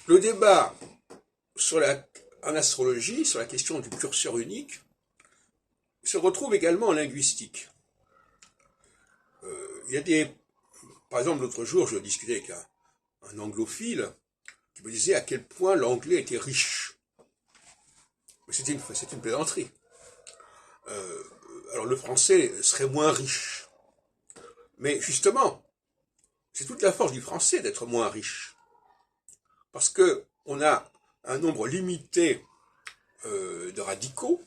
Le débat en astrologie, sur la question du curseur unique, se retrouve également en linguistique. Par exemple, l'autre jour, je discutais avec un anglophile qui me disait à quel point l'anglais était riche. Mais c'est une plaisanterie. Alors le français serait moins riche. Mais justement, c'est toute la force du français d'être moins riche. Parce qu'on a un nombre limité de radicaux,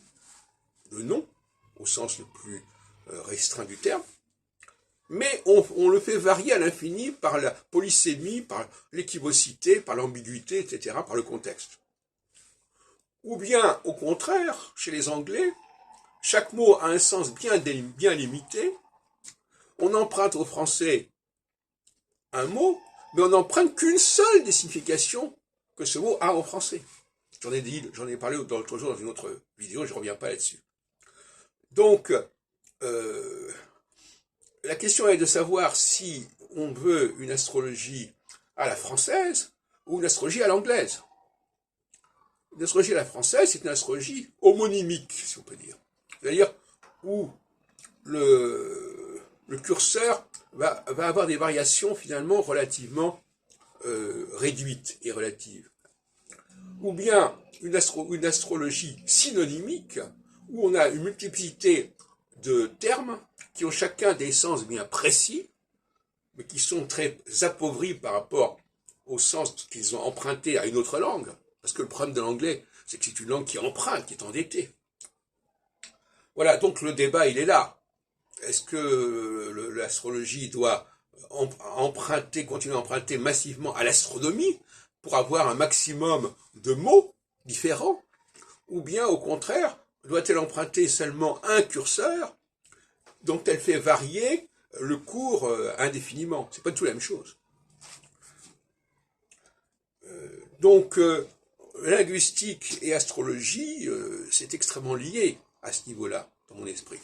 de noms, au sens le plus restreint du terme, mais on le fait varier à l'infini par la polysémie, par l'équivocité, par l'ambiguïté, etc., par le contexte. Ou bien, au contraire, chez les Anglais, chaque mot a un sens bien limité, on emprunte au français un mot, mais on n'emprunte qu'une seule des significations que ce mot a en français. J'en ai parlé l'autre jour dans une autre vidéo, je ne reviens pas là-dessus. Donc, la question est de savoir si on veut une astrologie à la française ou une astrologie à l'anglaise. Une astrologie à la française, c'est une astrologie homonymique, si on peut dire. C'est-à-dire où le curseur va avoir des variations finalement relativement réduites et relatives. Ou bien une astrologie synonymique, où on a une multiplicité de termes qui ont chacun des sens bien précis, mais qui sont très appauvris par rapport au sens qu'ils ont emprunté à une autre langue. Parce que le problème de l'anglais, c'est que c'est une langue qui emprunte, qui est endettée. Voilà, donc le débat, il est là. Est-ce que l'astrologie doit continuer à emprunter massivement à l'astronomie pour avoir un maximum de mots différents, ou bien au contraire, doit-elle emprunter seulement un curseur dont elle fait varier le cours indéfiniment? C'est pas du tout la même chose. Donc, linguistique et astrologie, c'est extrêmement lié à ce niveau-là, dans mon esprit.